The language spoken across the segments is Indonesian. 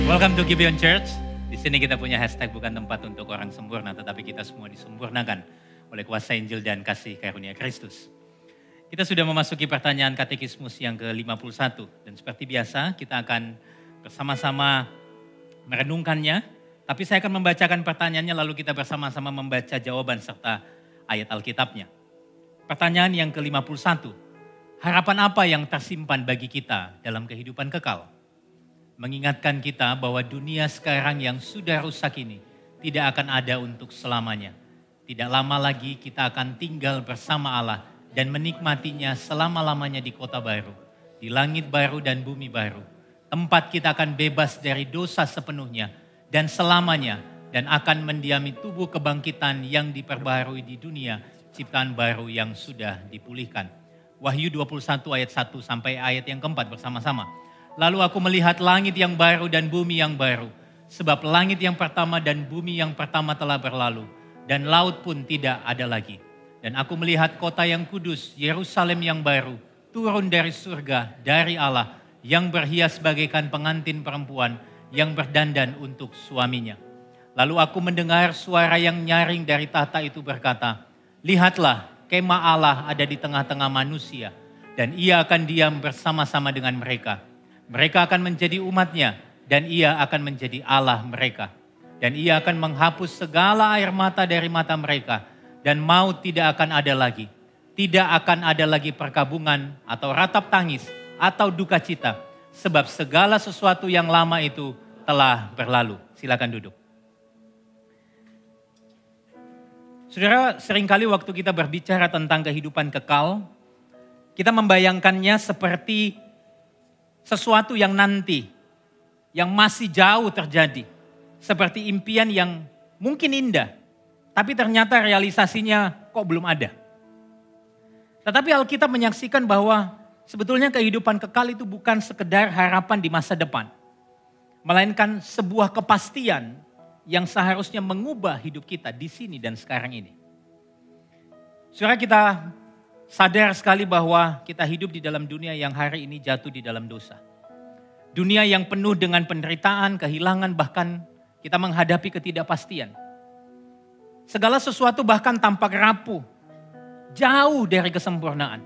Welcome to Gibeon Church. Di sini kita punya hashtag bukan tempat untuk orang sempurna, tetapi kita semua disempurnakan oleh kuasa Injil dan kasih karunia Kristus. Kita sudah memasuki pertanyaan katekismus yang ke-51 dan seperti biasa kita akan bersama-sama merenungkannya. Tapi saya akan membacakan pertanyaannya lalu kita bersama-sama membaca jawaban serta ayat Alkitabnya. Pertanyaan yang ke-51, harapan apa yang tersimpan bagi kita dalam kehidupan kekal? Mengingatkan kita bahwa dunia sekarang yang sudah rusak ini tidak akan ada untuk selamanya. Tidak lama lagi kita akan tinggal bersama Allah dan menikmatinya selama-lamanya di kota baru, di langit baru dan bumi baru. Tempat kita akan bebas dari dosa sepenuhnya dan selamanya dan akan mendiami tubuh kebangkitan yang diperbarui di dunia ciptaan baru yang sudah dipulihkan. Wahyu 21 ayat 1 sampai ayat yang keempat bersama-sama. Lalu aku melihat langit yang baru dan bumi yang baru. Sebab langit yang pertama dan bumi yang pertama telah berlalu. Dan laut pun tidak ada lagi. Dan aku melihat kota yang kudus, Yerusalem yang baru, turun dari surga, dari Allah, yang berhias bagaikan pengantin perempuan, yang berdandan untuk suaminya. Lalu aku mendengar suara yang nyaring dari tahta itu berkata, lihatlah, kemah Allah ada di tengah-tengah manusia. Dan ia akan diam bersama-sama dengan mereka. Mereka akan menjadi umatnya dan ia akan menjadi Allah mereka. Dan ia akan menghapus segala air mata dari mata mereka. Dan maut tidak akan ada lagi. Tidak akan ada lagi perkabungan atau ratap tangis atau duka cita. Sebab segala sesuatu yang lama itu telah berlalu. Silakan duduk. Saudara, seringkali waktu kita berbicara tentang kehidupan kekal, kita membayangkannya seperti sesuatu yang nanti, yang masih jauh terjadi. Seperti impian yang mungkin indah, tapi ternyata realisasinya kok belum ada. Tetapi Alkitab menyaksikan bahwa sebetulnya kehidupan kekal itu bukan sekedar harapan di masa depan. Melainkan sebuah kepastian yang seharusnya mengubah hidup kita di sini dan sekarang ini. Saudara, kita sadar sekali bahwa kita hidup di dalam dunia yang hari ini jatuh di dalam dosa. Dunia yang penuh dengan penderitaan, kehilangan, bahkan kita menghadapi ketidakpastian. Segala sesuatu bahkan tampak rapuh, jauh dari kesempurnaan.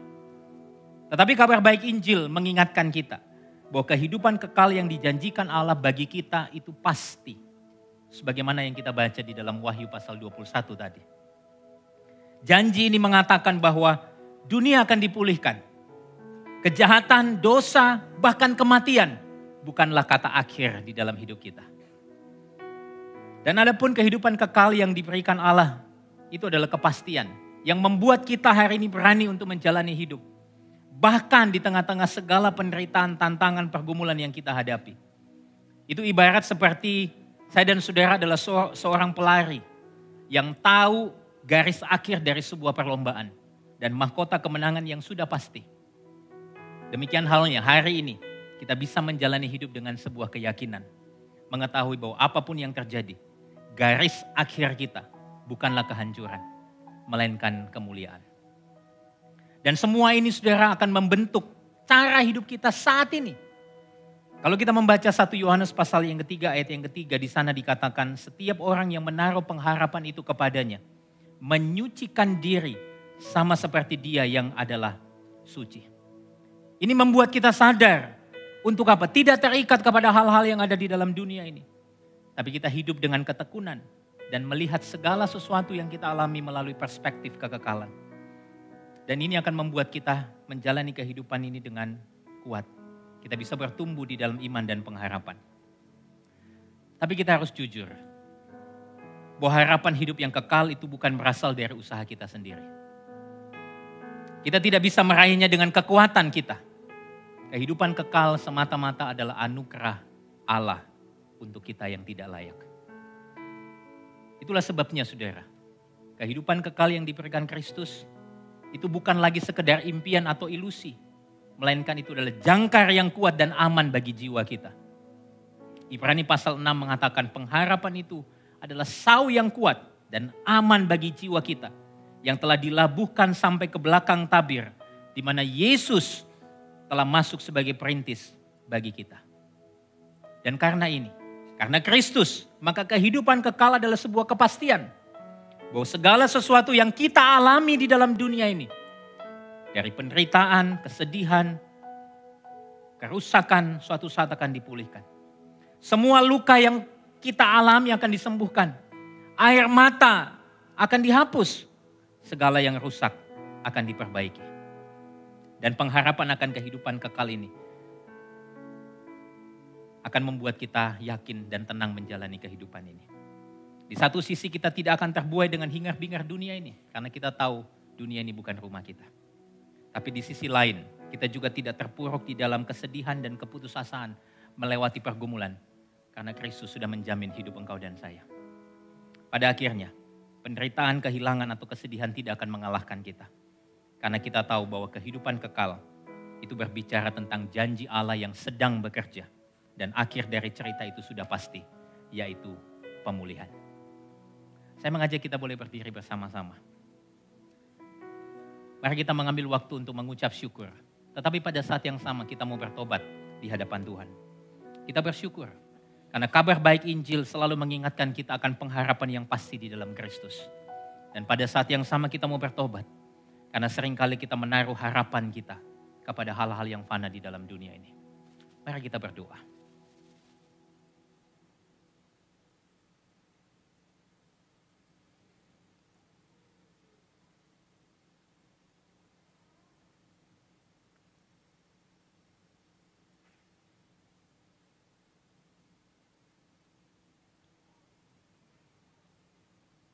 Tetapi kabar baik Injil mengingatkan kita bahwa kehidupan kekal yang dijanjikan Allah bagi kita itu pasti. Sebagaimana yang kita baca di dalam Wahyu pasal 21 tadi. Janji ini mengatakan bahwa dunia akan dipulihkan. Kejahatan, dosa, bahkan kematian bukanlah kata akhir di dalam hidup kita. Dan adapun kehidupan kekal yang diberikan Allah, itu adalah kepastian yang membuat kita hari ini berani untuk menjalani hidup. Bahkan di tengah-tengah segala penderitaan, tantangan, pergumulan yang kita hadapi. Itu ibarat seperti saya dan saudara adalah seorang pelari yang tahu garis akhir dari sebuah perlombaan. Dan mahkota kemenangan yang sudah pasti. Demikian halnya hari ini kita bisa menjalani hidup dengan sebuah keyakinan. Mengetahui bahwa apapun yang terjadi, garis akhir kita bukanlah kehancuran, melainkan kemuliaan. Dan semua ini saudara akan membentuk cara hidup kita saat ini. Kalau kita membaca 1 Yohanes pasal yang ketiga ayat yang ketiga, di sana dikatakan setiap orang yang menaruh pengharapan itu kepadanya, menyucikan diri sama seperti dia yang adalah suci. Ini membuat kita sadar untuk apa? Tidak terikat kepada hal-hal yang ada di dalam dunia ini. Tapi kita hidup dengan ketekunan dan melihat segala sesuatu yang kita alami melalui perspektif kekekalan. Dan ini akan membuat kita menjalani kehidupan ini dengan kuat. Kita bisa bertumbuh di dalam iman dan pengharapan. Tapi kita harus jujur. Bahwa harapan hidup yang kekal itu bukan berasal dari usaha kita sendiri. Kita tidak bisa meraihnya dengan kekuatan kita. Kehidupan kekal semata-mata adalah anugerah Allah untuk kita yang tidak layak. Itulah sebabnya saudara, kehidupan kekal yang diberikan Kristus itu bukan lagi sekedar impian atau ilusi. Melainkan itu adalah jangkar yang kuat dan aman bagi jiwa kita. Ibrani pasal 6 mengatakan pengharapan itu adalah sau yang kuat dan aman bagi jiwa kita. Yang telah dilabuhkan sampai ke belakang tabir. Di mana Yesus telah masuk sebagai perintis bagi kita. Dan karena ini, Karena Kristus, maka kehidupan kekal adalah sebuah kepastian. Bahwa segala sesuatu yang kita alami di dalam dunia ini, dari penderitaan, kesedihan, kerusakan, suatu saat akan dipulihkan. Semua luka yang kita alami akan disembuhkan. Air mata akan dihapus. Segala yang rusak akan diperbaiki. Dan pengharapan akan kehidupan kekal ini akan membuat kita yakin dan tenang menjalani kehidupan ini. Di satu sisi kita tidak akan terbuai dengan hingar-bingar dunia ini. Karena kita tahu dunia ini bukan rumah kita. Tapi di sisi lain kita juga tidak terpuruk di dalam kesedihan dan keputusasaan melewati pergumulan. Karena Kristus sudah menjamin hidup engkau dan saya. Pada akhirnya penderitaan, kehilangan atau kesedihan tidak akan mengalahkan kita. Karena kita tahu bahwa kehidupan kekal itu berbicara tentang janji Allah yang sedang bekerja. Dan akhir dari cerita itu sudah pasti, yaitu pemulihan. Saya mengajak kita boleh berdiri bersama-sama. Mari kita mengambil waktu untuk mengucap syukur. Tetapi pada saat yang sama kita mau bertobat di hadapan Tuhan. Kita bersyukur. Karena kabar baik Injil selalu mengingatkan kita akan pengharapan yang pasti di dalam Kristus. Dan pada saat yang sama kita mau bertobat. Karena seringkali kita menaruh harapan kita kepada hal-hal yang fana di dalam dunia ini. Mari kita berdoa.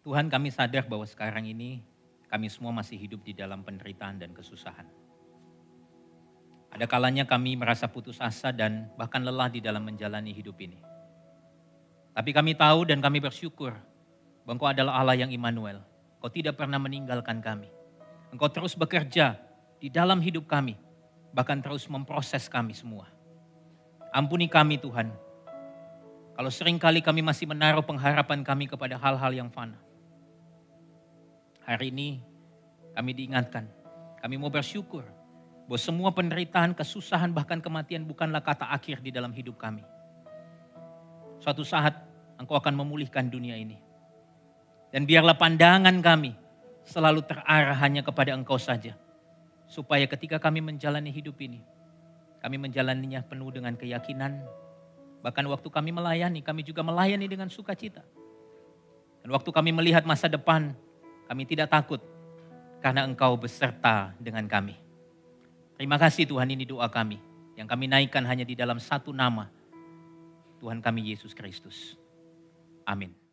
Tuhan, kami sadar bahwa sekarang ini kami semua masih hidup di dalam penderitaan dan kesusahan. Ada kalanya kami merasa putus asa dan bahkan lelah di dalam menjalani hidup ini. Tapi kami tahu dan kami bersyukur bahwa Engkau adalah Allah yang Immanuel. Engkau tidak pernah meninggalkan kami. Engkau terus bekerja di dalam hidup kami, bahkan terus memproses kami semua. Ampuni kami Tuhan, kalau seringkali kami masih menaruh pengharapan kami kepada hal-hal yang fana. Hari ini kami diingatkan, kami mau bersyukur bahwa semua penderitaan, kesusahan, bahkan kematian bukanlah kata akhir di dalam hidup kami. Suatu saat Engkau akan memulihkan dunia ini. Dan biarlah pandangan kami selalu terarah hanya kepada Engkau saja. Supaya ketika kami menjalani hidup ini, kami menjalaninya penuh dengan keyakinan. Bahkan waktu kami melayani, kami juga melayani dengan sukacita. Dan waktu kami melihat masa depan, kami tidak takut karena Engkau beserta dengan kami. Terima kasih Tuhan, ini doa kami. Yang kami naikkan hanya di dalam satu nama, Tuhan kami Yesus Kristus. Amin.